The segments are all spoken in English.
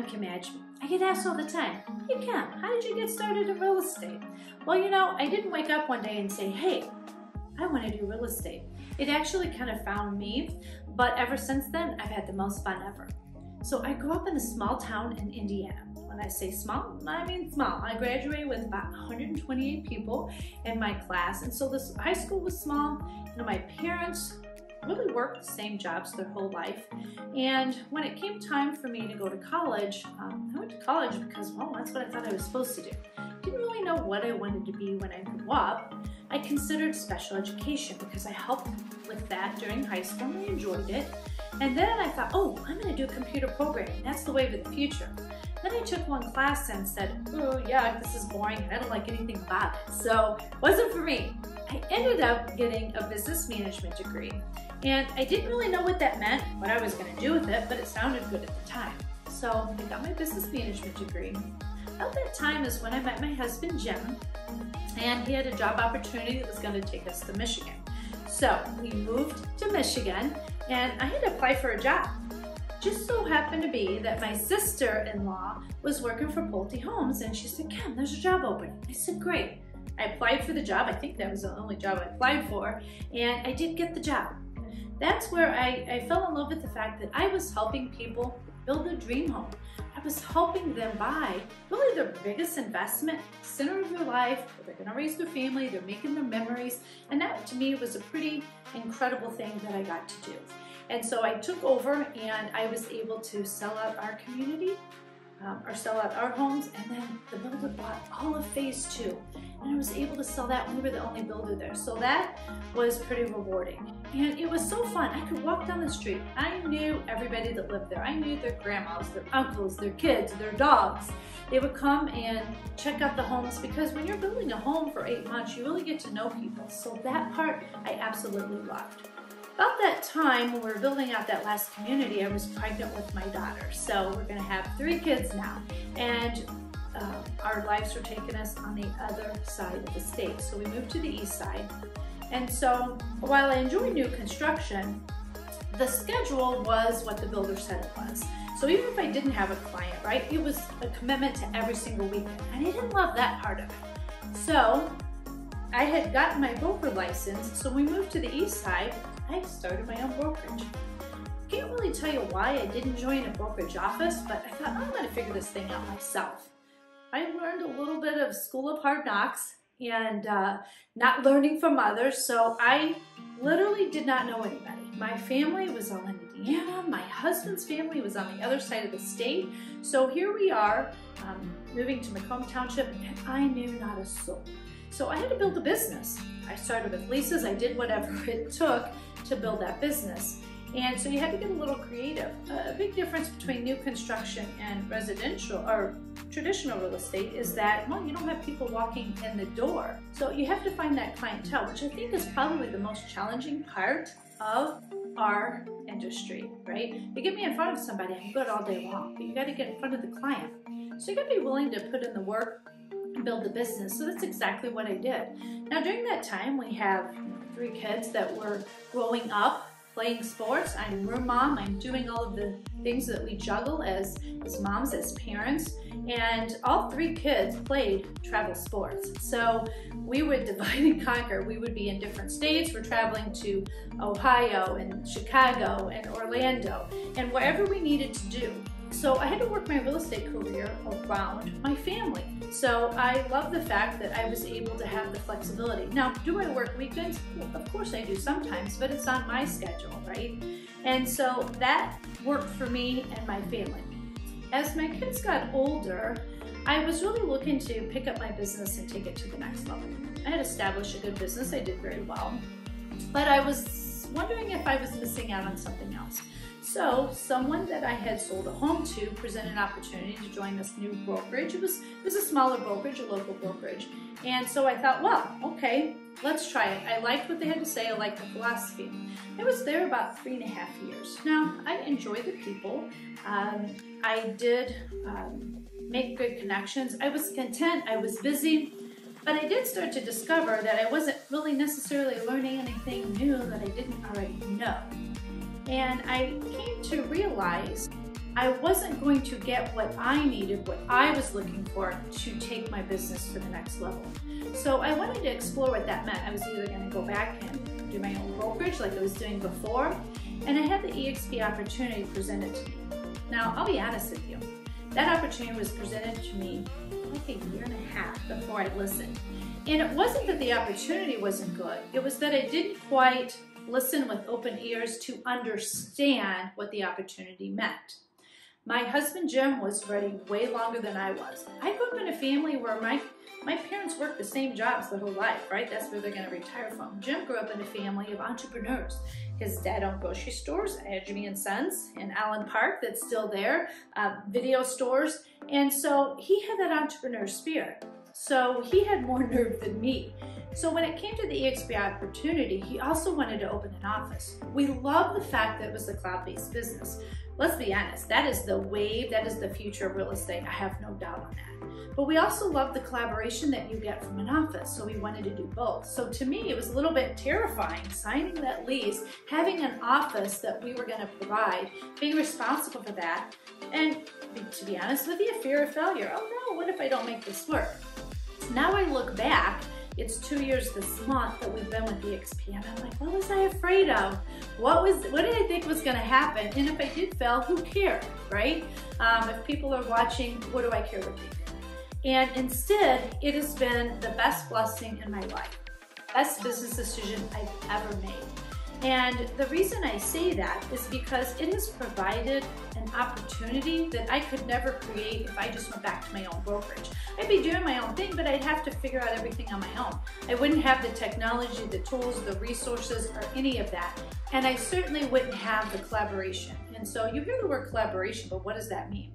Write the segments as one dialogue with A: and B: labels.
A: Kim Agemy. I get asked all the time, hey Kim, how did you get started in real estate? Well, you know, I didn't wake up one day and say, hey, I want to do real estate. It actually kind of found me, but ever since then, I've had the most fun ever. So I grew up in a small town in Indiana. When I say small, I mean small. I graduated with about 128 people in my class, and so this high school was small. You know, my parents really worked the same jobs their whole life, and when it came time for me to go to college, I went to college because, well, that's what I thought I was supposed to do. Didn't really know what I wanted to be when I grew up. I considered special education because I helped with that during high school and I enjoyed it. And then I thought, oh, I'm going to do computer programming. That's the wave of the future. Then I took one class and said, oh yeah, this is boring and I don't like anything about it. So it wasn't for me. I ended up getting a business management degree. And I didn't really know what that meant, what I was going to do with it, but it sounded good at the time. So I got my business management degree. About that time is when I met my husband, Jim, and he had a job opportunity that was going to take us to Michigan. So we moved to Michigan and I had to apply for a job. Just so happened to be that my sister-in-law was working for Pulte Homes and she said, Kim, there's a job opening. I said, great. I applied for the job. I think that was the only job I applied for, and I did get the job. That's where I fell in love with the fact that I was helping people build their dream home. I was helping them buy really their biggest investment, center of their life, where they're gonna raise their family, they're making their memories, and that to me was a pretty incredible thing that I got to do. And so I took over and I was able to sell out our community, or sell out our homes, and then the builder bought all of phase 2. And I was able to sell that when we were the only builder there. So that was pretty rewarding. And it was so fun. I could walk down the street. I knew everybody that lived there. I knew their grandmas, their uncles, their kids, their dogs. They would come and check out the homes because when you're building a home for 8 months, you really get to know people. So that part I absolutely loved. About that time when we were building out that last community, I was pregnant with my daughter. So we're gonna have 3 kids now. And our lives were taking us on the other side of the state. So we moved to the east side. And so while I enjoy new construction, the schedule was what the builder said it was. So even if I didn't have a client, right, it was a commitment to every single weekend. And I didn't love that part of it. So I had gotten my broker license. So when we moved to the east side, I started my own brokerage. Can't really tell you why I didn't join a brokerage office, but I thought, I'm gonna figure this thing out myself. I learned a little bit of School of Hard Knocks and not learning from others, so I literally did not know anybody. My family was all in Indiana, my husband's family was on the other side of the state, so here we are moving to Macomb Township, and I knew not a soul. So I had to build a business. I started with leases, I did whatever it took to build that business. And so you had to get a little creative. A big difference between new construction and residential or traditional real estate is that, well, you don't have people walking in the door. So you have to find that clientele, which I think is probably the most challenging part of our industry, right? You get me in front of somebody, I can go all day long, but you got to get in front of the client. So you got to be willing to put in the work and build the business. So that's exactly what I did. Now during that time, we have 3 kids that were growing up, playing sports. I'm room mom. I'm doing all of the things that we juggle as moms, as parents. And all 3 kids played travel sports. So we would divide and conquer. We would be in different states. We're traveling to Ohio and Chicago and Orlando and wherever we needed to do. So I had to work my real estate career around my family. So I love the fact that I was able to have the flexibility. Now, do I work weekends? Well, of course I do sometimes, but it's on my schedule, right? And so that worked for me and my family. As my kids got older, I was really looking to pick up my business and take it to the next level. I had established a good business, I did very well, but I was wondering if I was missing out on something else. So someone that I had sold a home to presented an opportunity to join this new brokerage. It was a smaller brokerage, a local brokerage. And so I thought, well, okay, let's try it. I liked what they had to say. I liked the philosophy. I was there about 3.5 years. Now, I enjoyed the people. I did make good connections. I was content. I was busy. But I did start to discover that I wasn't really necessarily learning anything new that I didn't already know. And I came to realize I wasn't going to get what I needed, what I was looking for to take my business to the next level. So I wanted to explore what that meant. I was either going to go back and do my own brokerage like I was doing before, and I had the EXP opportunity presented to me. Now, I'll be honest with you, that opportunity was presented to me like a year and a half before I listened. And it wasn't that the opportunity wasn't good, it was that I didn't quite listen with open ears to understand what the opportunity meant. My husband Jim was ready way longer than I was. I grew up in a family where my parents worked the same jobs their whole life, right? That's where they're going to retire from. Jim grew up in a family of entrepreneurs. His dad owned grocery stores, Agemy & Sons in Allen Park, that's still there, video stores. And so he had that entrepreneur spirit. So he had more nerve than me. So when it came to the EXP opportunity, he also wanted to open an office. We love the fact that it was a cloud-based business. Let's be honest, that is the wave, that is the future of real estate. I have no doubt on that. But we also love the collaboration that you get from an office, so we wanted to do both. So to me, it was a little bit terrifying signing that lease, having an office that we were going to provide, being responsible for that, and to be honest with you, fear of failure. Oh no, what if I don't make this work? Now I look back, it's 2 years this month that we've been with EXP, and I'm like, what was I afraid of? What did I think was gonna happen? And if I did fail, who cared, right? If people are watching, what do I care what they think? And instead, it has been the best blessing in my life. Best business decision I've ever made. And the reason I say that is because it has provided an opportunity that I could never create if I just went back to my own brokerage. I'd be doing my own thing, but I'd have to figure out everything on my own. I wouldn't have the technology, the tools, the resources, or any of that. And I certainly wouldn't have the collaboration. And so you hear the word collaboration, but what does that mean?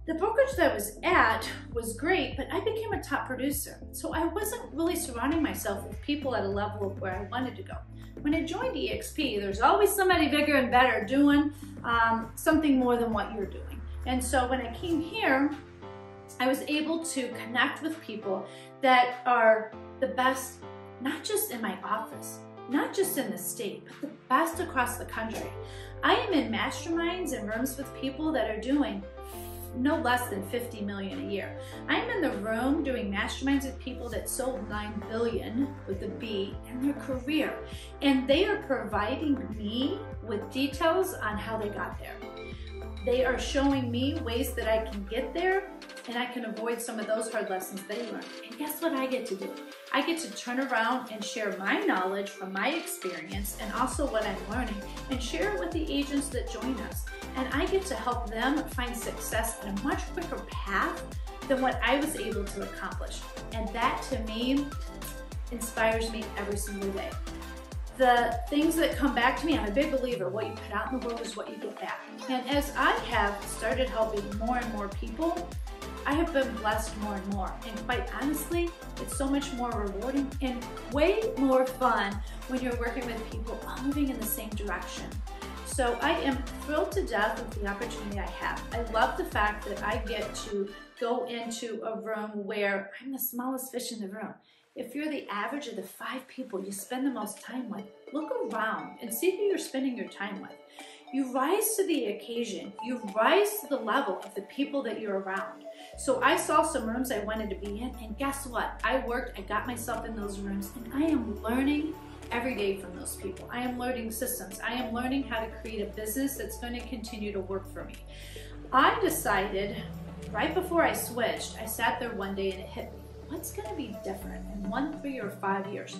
A: The brokerage that I was at was great, but I became a top producer. So I wasn't really surrounding myself with people at a level of where I wanted to go. When I joined EXP, there's always somebody bigger and better doing something more than what you're doing. And so when I came here, I was able to connect with people that are the best, not just in my office, not just in the state, but the best across the country. I am in masterminds and rooms with people that are doing no less than 50 million a year. I'm in the room doing masterminds with people that sold 9 billion with a B in their career. And they are providing me with details on how they got there. They are showing me ways that I can get there, and I can avoid some of those hard lessons they learned. And guess what I get to do? I get to turn around and share my knowledge from my experience and also what I'm learning and share it with the agents that join us. And I get to help them find success at a much quicker path than what I was able to accomplish. And that to me inspires me every single day. The things that come back to me, I'm a big believer, what you put out in the world is what you get back. And as I have started helping more and more people, I have been blessed more and more. And quite honestly, it's so much more rewarding and way more fun when you're working with people all moving in the same direction. So I am thrilled to death with the opportunity I have. I love the fact that I get to go into a room where I'm the smallest fish in the room. If you're the average of the 5 people you spend the most time with, look around and see who you're spending your time with. You rise to the occasion. You rise to the level of the people that you're around. So I saw some rooms I wanted to be in, and guess what? I worked, I got myself in those rooms, and I am learning every day from those people. I am learning systems. I am learning how to create a business that's going to continue to work for me. I decided right before I switched, I sat there one day and it hit me. What's going to be different in 1, 3, or 5 years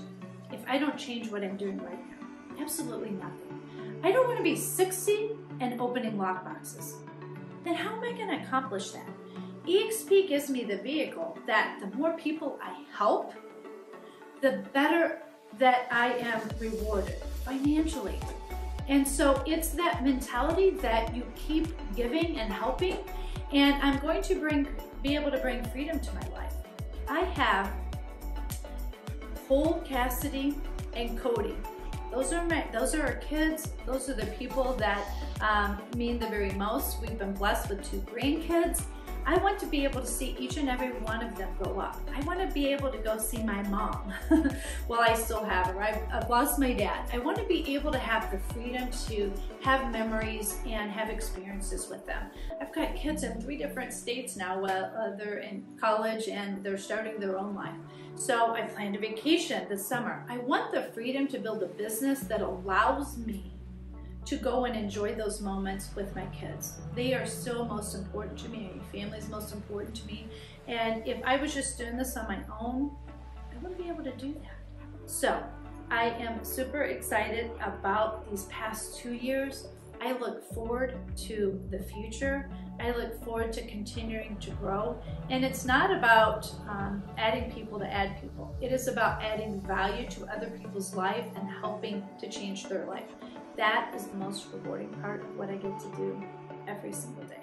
A: if I don't change what I'm doing right now? Absolutely nothing. I don't want to be 60 and opening lockboxes. Then how am I going to accomplish that? EXP gives me the vehicle that the more people I help, the better that I am rewarded financially. And so it's that mentality that you keep giving and helping, and I'm going to be able to bring freedom to my life. I have Cole, Cassidy, and Cody. Those are our kids. Those are the people that mean the very most. We've been blessed with 2 grandkids. I want to be able to see each and every one of them grow up. I want to be able to go see my mom. Well, I still have her. I've lost my dad. I want to be able to have the freedom to have memories and have experiences with them. I've got kids in 3 different states now. They're in college and they're starting their own life. So I planned a vacation this summer. I want the freedom to build a business that allows me to go and enjoy those moments with my kids. They are so most important to me. My family is most important to me. And if I was just doing this on my own, I wouldn't be able to do that. So I am super excited about these past 2 years. I look forward to the future. I look forward to continuing to grow. And it's not about adding people to add people. It is about adding value to other people's life and helping to change their life. That is the most rewarding part of what I get to do every single day.